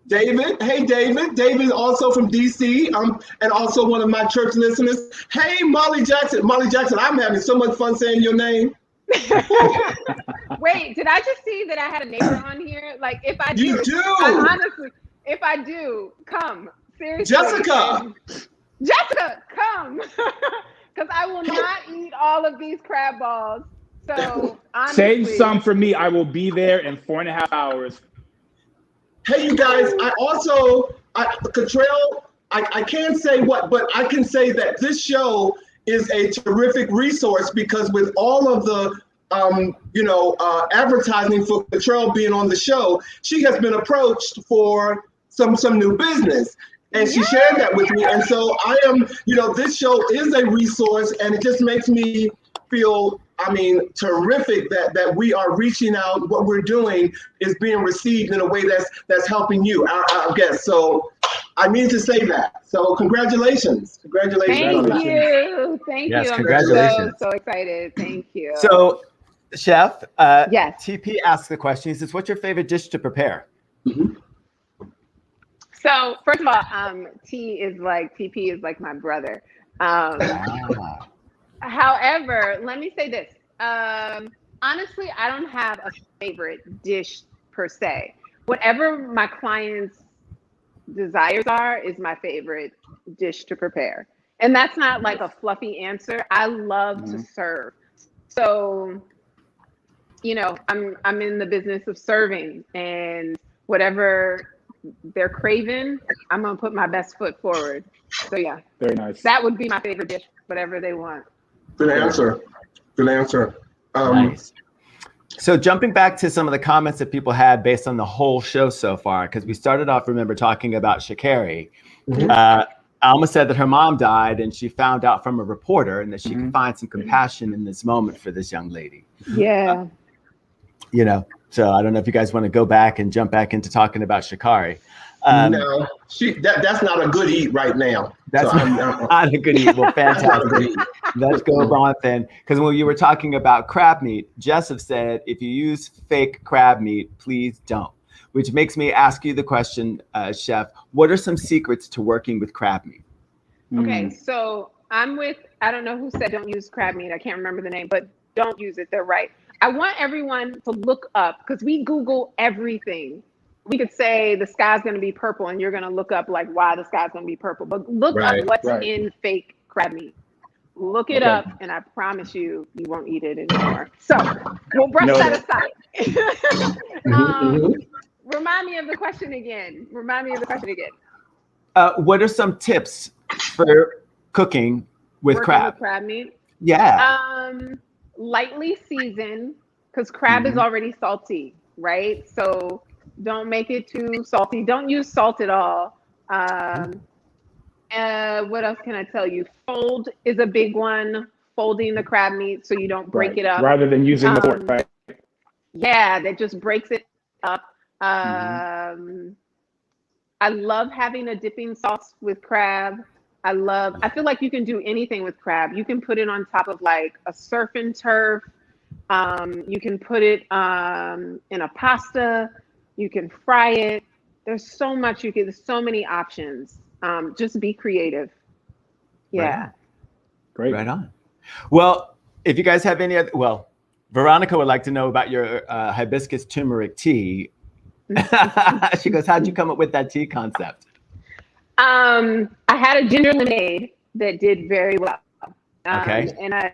David, hey, David. David also from DC, and also one of my church listeners. Hey, Molly Jackson. Molly Jackson, I'm having so much fun saying your name. Wait, did I just see that I had a neighbor on here? Like, if I do, you do. Honestly, if I do, come. Seriously. Jessica, come. Because I will not eat all of these crab balls. So, honestly, save some for me. I will be there in 4.5 hours. Hey, you guys, Cottrell, I can't say what, but I can say that this show is a terrific resource because with all of the, advertising for Cottrell being on the show, she has been approached for some new business. And she shared that with me. And so I am, this show is a resource and it just makes me feel, terrific that we are reaching out. What we're doing is being received in a way that's helping you, our guests. So I need to say that. So congratulations. Thank you. Yes, congratulations. I'm so excited. Thank you. So, Chef, yes. TP asked the question. He says, what's your favorite dish to prepare? Mm-hmm. So first of all, TP is like my brother. However, let me say this. Honestly, I don't have a favorite dish per se. Whatever my clients' desires are is my favorite dish to prepare. And that's not like a fluffy answer. I love to serve. So, I'm in the business of serving, and whatever they're craving, I'm going to put my best foot forward. So yeah. Very nice. That would be my favorite dish, whatever they want. Good answer. Nice. So jumping back to some of the comments that people had based on the whole show so far, because we started off, remember, talking about shakari. Alma said that her mom died and she found out from a reporter and that she could find some compassion in this moment for this young lady. Yeah. You know, so I don't know if you guys want to go back and jump back into talking about Sha'Carri. No, that's not a good eat right now. That's not a good eat. Well, fantastic. Let's go on then. Because when you were talking about crab meat, Jessup said, if you use fake crab meat, please don't. Which makes me ask you the question, Chef, what are some secrets to working with crab meat? Okay, so I'm with, I don't know who said don't use crab meat. I can't remember the name, but don't use it. They're right. I want everyone to look up, because we Google everything. We could say the sky's going to be purple and you're going to look up like why the sky's going to be purple. But look up what's in fake crab meat. Look it up, and I promise you won't eat it anymore. So we'll brush that aside. Remind me of the question again. What are some tips for cooking with crab? With crab meat? Yeah. Lightly season, because crab is already salty, right? So don't make it too salty. Don't use salt at all. What else can I tell you? Fold is a big one. Folding the crab meat so you don't break it up. Rather than using the fork, right? Yeah, that just breaks it up. I love having a dipping sauce with crab. I feel like you can do anything with crab. You can put it on top of like a surf and turf. You can put it in a pasta. You can fry it. There's so much there's so many options. Just be creative. Yeah. Right. Great. Right on. Well, if you guys have any other, Veronica would like to know about your hibiscus turmeric tea. She goes, how'd you come up with that tea concept? I had a ginger lemonade that did very well. Okay. And I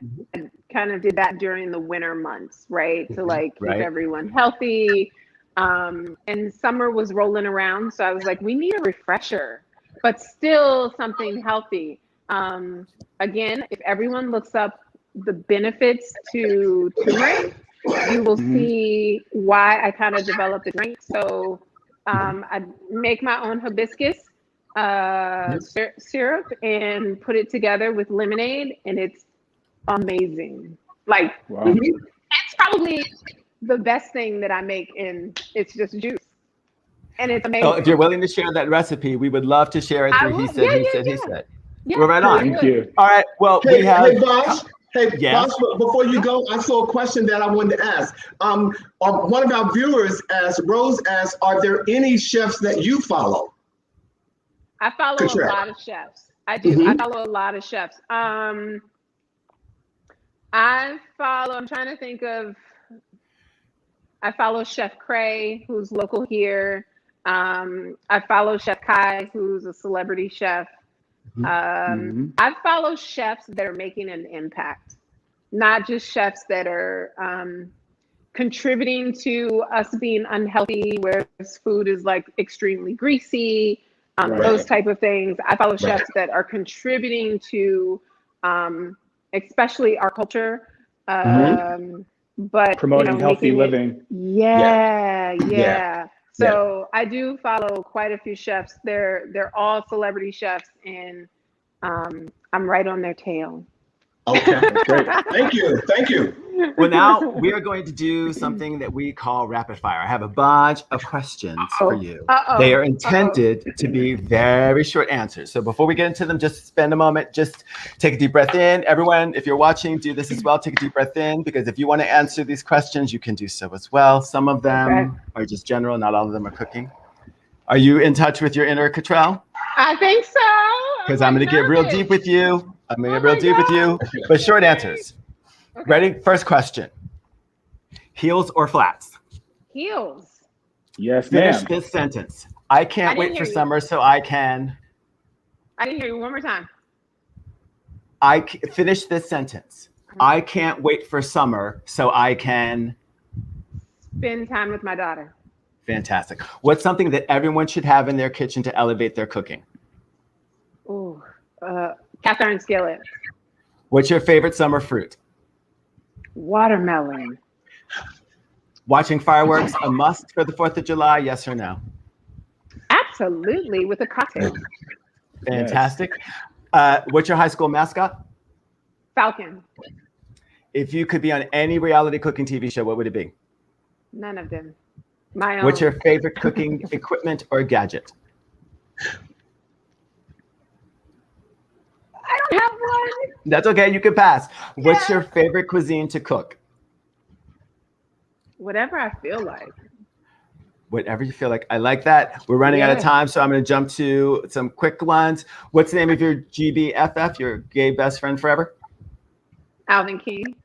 kind of did that during the winter months, right? To keep everyone healthy. And summer was rolling around. So I was like, we need a refresher, but still something healthy. Again, if everyone looks up the benefits to turmeric, you will see why I kind of developed the drink. So I make my own hibiscus syrup and put it together with lemonade, and it's amazing. It's probably the best thing that I make, and it's just juice. And it's amazing. So if you're willing to share that recipe, we would love to share it through He Said. Yeah, we're right on. Thank you. All right. Well, we have. Hey, Bosh. Bosh, before you go, I saw a question that I wanted to ask. One of our viewers asked, Rose asked, are there any chefs that you follow? I follow a lot of chefs. I do. I follow a lot of chefs. I'm trying to think of, I follow Chef Cray, who's local here. I follow Chef Kai, who's a celebrity chef. I follow chefs that are making an impact, not just chefs that are contributing to us being unhealthy, where food is like extremely greasy, those type of things. I follow chefs that are contributing to especially our culture, but promoting healthy living. So I do follow quite a few chefs. They're all celebrity chefs, and I'm right on their tail. Okay, great. Thank you. Well, now we are going to do something that we call rapid fire. I have a bunch of questions for you. They are intended to be very short answers. So before we get into them, just spend a moment, just take a deep breath in. Everyone, if you're watching, do this as well. Take a deep breath in, because if you want to answer these questions, you can do so as well. Some of them are just general, not all of them are cooking. Are you in touch with your inner Cottrell? I think so. Because I'm going to get real deep with you. But short answers. Okay. Ready? First question. Heels or flats? Heels. Yes, Finish this sentence. I can't wait for summer so I can. I didn't hear you. One more time. Finish this sentence. I can't wait for summer so I can. Spend time with my daughter. Fantastic. What's something that everyone should have in their kitchen to elevate their cooking? Ooh, cast iron skillet. What's your favorite summer fruit? Watermelon. Watching fireworks a must for the 4th of July, yes or no? Absolutely, with a cocktail. Fantastic. What's your high school mascot? Falcon. If you could be on any reality cooking TV show, what would it be? None of them. My own. What's your favorite cooking equipment or gadget? I don't have one. That's okay. You can pass. What's your favorite cuisine to cook? Whatever I feel like. Whatever you feel like. I like that. We're running out of time, so I'm going to jump to some quick ones. What's the name of your GBFF, your gay best friend forever? Alvin King.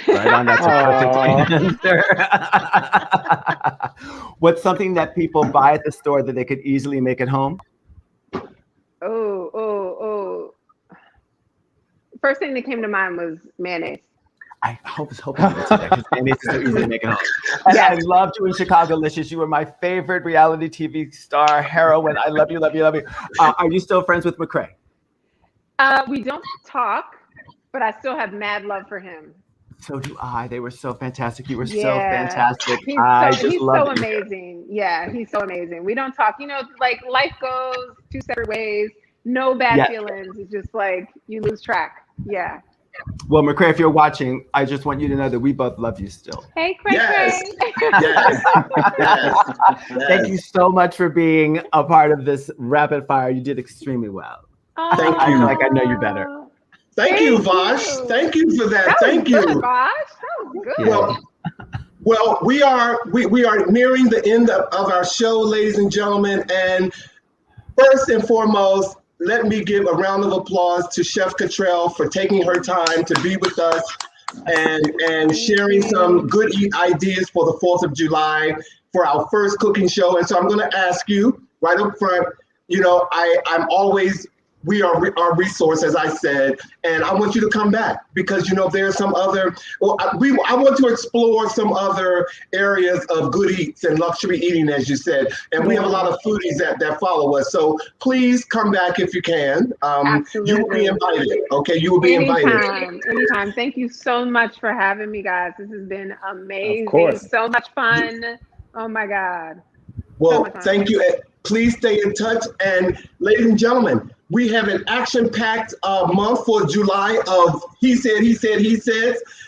Right on. That's a perfect answer. What's something that people buy at the store that they could easily make at home? Oh. First thing that came to mind was mayonnaise. I was hoping you would say that because mayonnaise is so easy to make at home. And I loved you in Chicago-licious. You were my favorite reality TV star heroine. I love you, love you, love you. Are you still friends with McCrae? We don't talk, but I still have mad love for him. So do I. They were so fantastic. You were so fantastic. He's so amazing. Yeah, he's so amazing. We don't talk. You know, like life goes two separate ways. No bad feelings. It's just like you lose track. Yeah. Well, McCrae, if you're watching, I just want you to know that we both love you still. Hey, Cray. Yes. Thank you so much for being a part of this rapid fire. You did extremely well. Thank you. I feel like I know you better. Thank you, Vosh. Thank you for that. Thank you. Good, Vosh. That was good. Well, we are nearing the end of our show, ladies and gentlemen. And first and foremost, let me give a round of applause to Chef Cottrell for taking her time to be with us and sharing some good eat ideas for the 4th of July for our first cooking show. And so I'm going to ask you right up front, you know, we are our resource, as I said, and I want you to come back because, you know, there's some other, I want to explore some other areas of good eats and luxury eating, as you said, and we have a lot of foodies that follow us. So please come back if you can. You will be invited, okay? You will be invited. Anytime. Thank you so much for having me, guys. This has been amazing. Of course. So much fun. Oh my God. Well, thank you. Please stay in touch. And ladies and gentlemen, we have an action-packed month for July of He Said.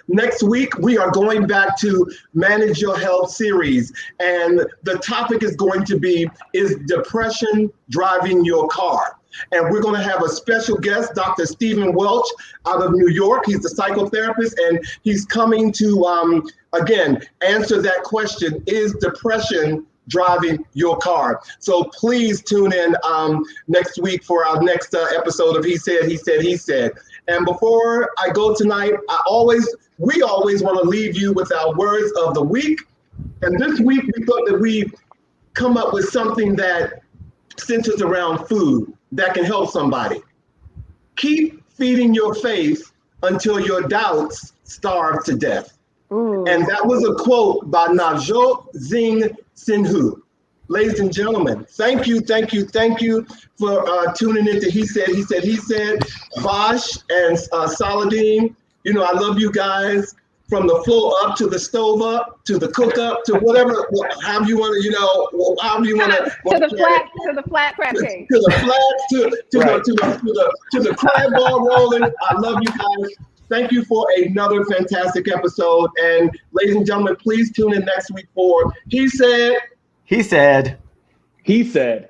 Next week, we are going back to Manage Your Health series. And the topic is going to be, is depression driving your car? And we're going to have a special guest, Dr. Stephen Welch out of New York. He's a psychotherapist, and he's coming to, again, answer that question, is depression driving your car? So please tune in next week for our next episode of He Said. And before I go tonight, we always want to leave you with our words of the week. And this week we thought that we come up with something that centers around food that can help somebody. Keep feeding your faith until your doubts starve to death. Ooh. And that was a quote by Navjot Singh. Ladies and gentlemen, thank you for tuning into He Said. Vosh and Saladin, you know, I love you guys from the floor up to the stove up to the cook up to whatever, however you want to, you know, however you want to. To the flat crab cake. To the crab ball rolling. I love you guys. Thank you for another fantastic episode. And ladies and gentlemen, please tune in next week for He Said. He said. He said.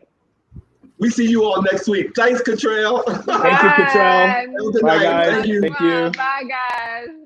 We see you all next week. Thanks, Cottrell. Thank you, Cottrell. Have a good night. Bye, guys. Thank you. Thank you. Bye, guys.